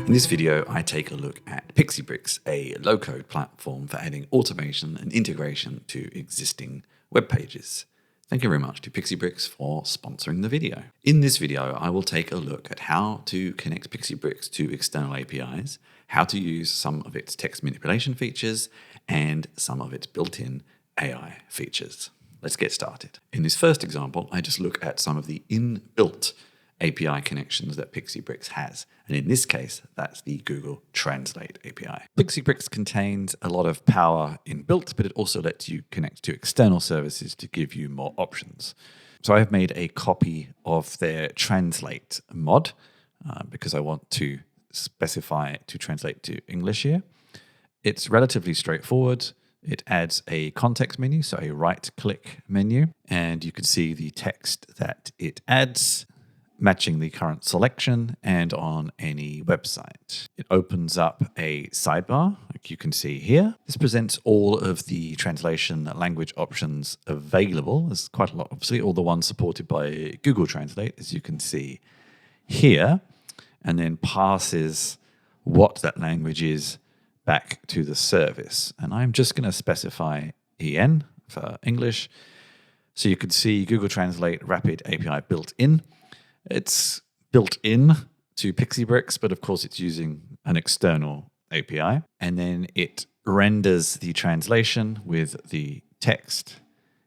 In this video, I take a look at PixieBrix, a low-code platform for adding automation and integration to existing web pages. Thank you very much to PixieBrix for sponsoring the video. In this video, I will take a look at how to connect PixieBrix to external APIs, how to use some of its text manipulation features, and some of its built-in AI features. Let's get started. In this first example, I just look at some of the inbuilt API connections that PixieBrix has. And in this case, that's the Google Translate API. PixieBrix contains a lot of power inbuilt, but it also lets you connect to external services to give you more options. So I've made a copy of their Translate mod because I want to specify it to translate to English here. It's relatively straightforward. It adds a context menu, so a right-click menu, and you can see the text that it adds, matching the current selection and on any website. It opens up a sidebar, like you can see here. This presents all of the translation language options available. There's quite a lot, obviously, all the ones supported by Google Translate, as you can see here, and then passes what that language is back to the service. And I'm just going to specify EN for English. So you can see Google Translate Rapid API built in. It's built in to PixieBrix, but of course it's using an external API. And then it renders the translation with the text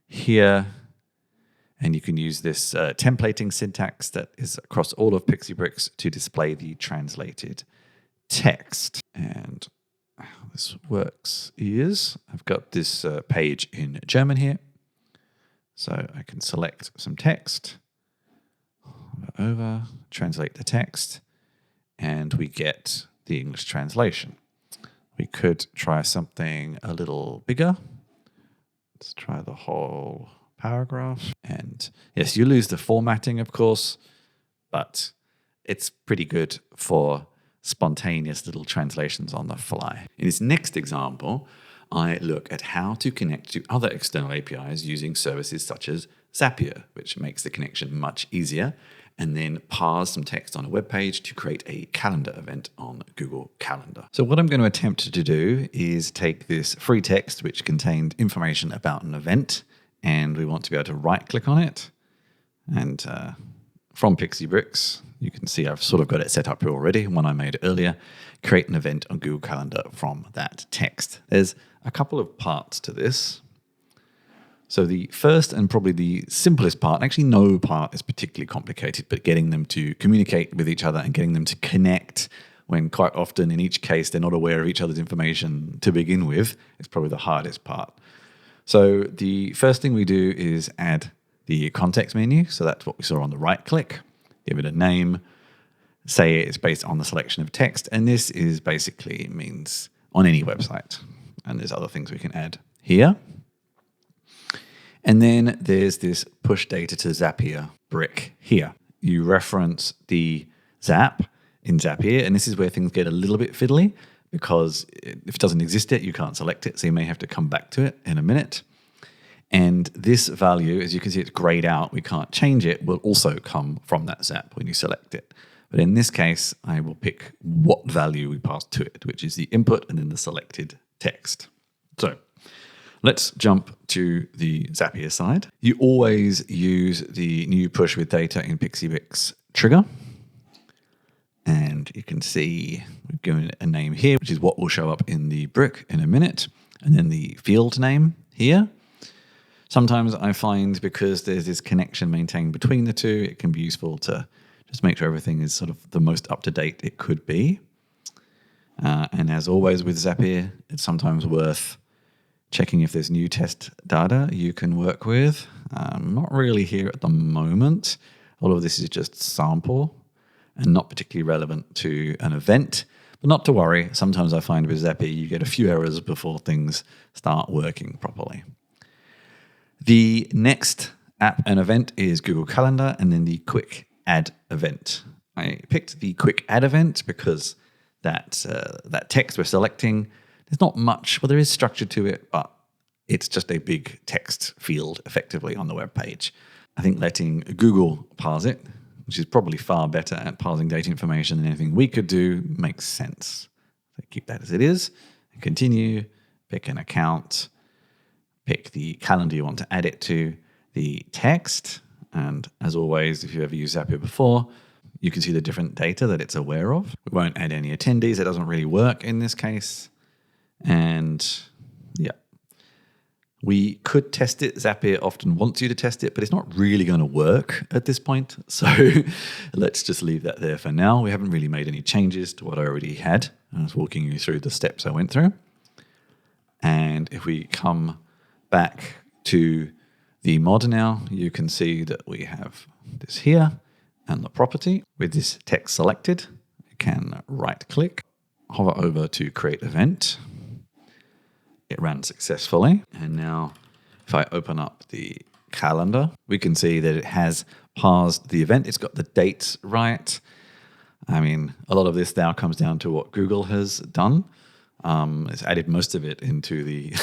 here. And you can use this templating syntax that is across all of PixieBrix to display the translated text. And how this works is I've got this page in German here. So I can select some text. Over, translate the text, and we get the English translation. We could try something a little bigger. Let's try the whole paragraph. And yes, you lose the formatting, of course, but it's pretty good for spontaneous little translations on the fly. In this next example, I look at how to connect to other external APIs using services such as Zapier, which makes the connection much easier, and then parse some text on a web page to create a calendar event on Google Calendar. So what I'm going to attempt to do is take this free text, which contained information about an event, and we want to be able to right-click on it. And from PixieBrix, you can see I've sort of got it set up here already, one I made earlier, create an event on Google Calendar from that text. There's a couple of parts to this. So the first and probably the simplest part, actually no part is particularly complicated, but getting them to communicate with each other and getting them to connect when quite often in each case they're not aware of each other's information to begin with is probably the hardest part. So the first thing we do is add the context menu. So that's what we saw on the right click. Give it a name, say it's based on the selection of text. And this is basically means on any website. And there's other things we can add here. And then there's this push data to Zapier brick here. You reference the Zap in Zapier, and this is where things get a little bit fiddly because if it doesn't exist yet, you can't select it, so you may have to come back to it in a minute. And this value, as you can see, it's grayed out. We can't change it, will also come from that Zap when you select it. But in this case, I will pick what value we pass to it, which is the input and then the selected text. So let's jump to the Zapier side. You always use the new push with data in PixieBrix trigger. And you can see we've given it a name here, which is what will show up in the brick in a minute. And then the field name here. Sometimes I find because there's this connection maintained between the two, it can be useful to just make sure everything is sort of the most up-to-date it could be. And as always with Zapier, it's sometimes worth checking if there's new test data you can work with. Not really here at the moment. All of this is just sample and not particularly relevant to an event. But not to worry, sometimes I find with Zapier you get a few errors before things start working properly. The next app and event is Google Calendar and then the quick add event. I picked the quick add event because that text we're selecting, there's not much, well, there is structure to it, but it's just a big text field effectively on the web page. I think letting Google parse it which is probably far better at parsing data information than anything we could do, makes sense. So keep that as it is. Continue, pick an account, pick the calendar you want to add it to, the text, and as always, if you've ever used Zapier before, you can see the different data that it's aware of. We won't add any attendees. It doesn't really work in this case. And yeah, we could test it. Zapier often wants you to test it, but it's not really going to work at this point. So let's just leave that there for now. We haven't really made any changes to what I already had. I was walking you through the steps I went through. And if we come back to the mod now, you can see that we have this here and the property. With this text selected, you can right click, hover over to create event. It ran successfully. And now if I open up the calendar, we can see that it has parsed the event. It's got the dates right. I mean, a lot of this now comes down to what Google has done. It's added most of it into the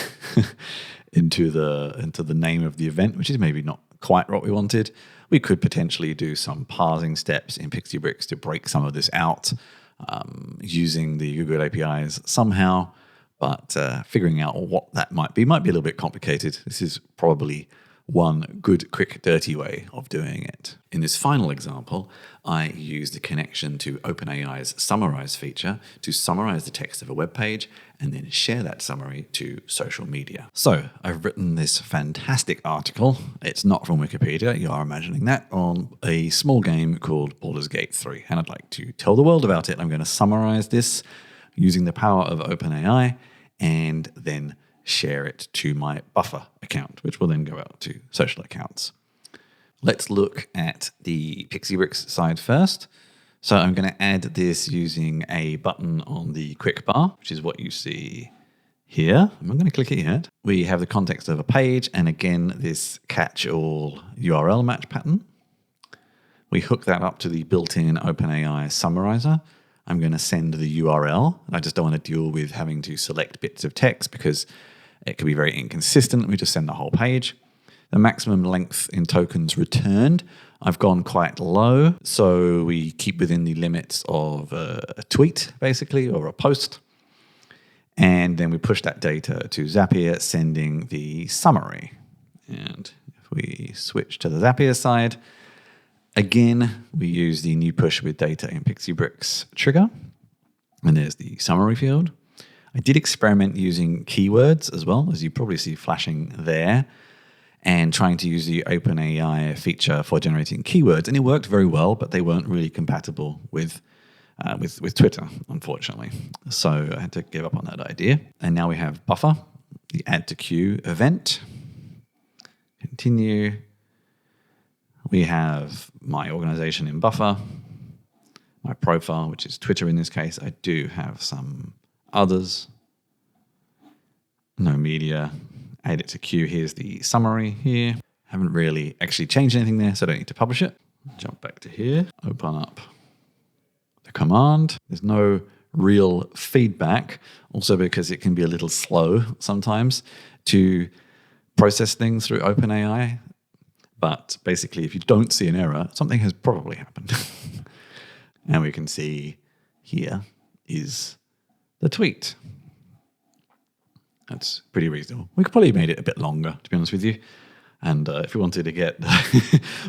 into the name of the event, which is maybe not quite what we wanted. We could potentially do some parsing steps in PixieBrix to break some of this out using the Google APIs somehow. But figuring out what that might be a little bit complicated. This is probably one good, quick, dirty way of doing it. In this final example, I used a connection to OpenAI's Summarize feature to summarize the text of a web page and then share that summary to social media. So I've written this fantastic article. It's not from Wikipedia, you are imagining that, on a small game called Baldur's Gate 3. And I'd like to tell the world about it. I'm going to summarize this using the power of OpenAI and then share it to my Buffer account, which will then go out to social accounts. Let's look at the PixieBrix side first. So I'm going to add this using a button on the quick bar, which is what you see here. I'm not going to click it yet. We have the context of a page, and again, this catch-all URL match pattern. We hook that up to the built-in OpenAI summarizer. I'm going to send the URL. I just don't want to deal with having to select bits of text because it could be very inconsistent. We just send the whole page. The maximum length in tokens returned, I've gone quite low, so we keep within the limits of a tweet, basically, or a post. And then we push that data to Zapier, sending the summary. And if we switch to the Zapier side, again, we use the new push with data in PixieBrix trigger. And there's the summary field. I did experiment using keywords as well, as you probably see flashing there, and trying to use the OpenAI feature for generating keywords. And it worked very well, but they weren't really compatible with Twitter, unfortunately. So I had to give up on that idea. And now we have Buffer, the add to queue event. Continue. We have my organization in Buffer, my profile, which is Twitter in this case. I do have some others. No media. Add it to queue. Here's the summary here. Haven't really actually changed anything there, so I don't need to publish it. Jump back to here. Open up the command. There's no real feedback, also because it can be a little slow sometimes to process things through OpenAI. But basically, if you don't see an error, something has probably happened. And we can see here is the tweet. That's pretty reasonable. We could probably have made it a bit longer, to be honest with you. And if we wanted to get,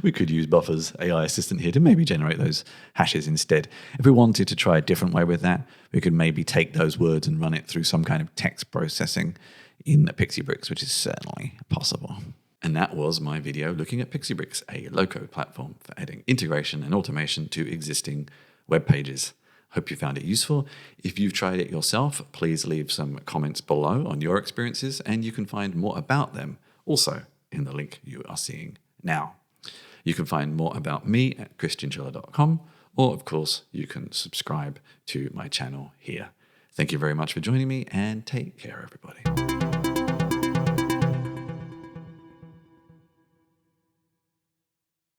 we could use Buffer's AI assistant here to maybe generate those hashes instead. If we wanted to try a different way with that, we could maybe take those words and run it through some kind of text processing in PixieBrix, which is certainly possible. And that was my video looking at PixieBrix, a low-code platform for adding integration and automation to existing web pages. Hope you found it useful. If you've tried it yourself, please leave some comments below on your experiences, and you can find more about them also in the link you are seeing now. You can find more about me at christianchilla.com, or of course, you can subscribe to my channel here. Thank you very much for joining me, and take care, everybody.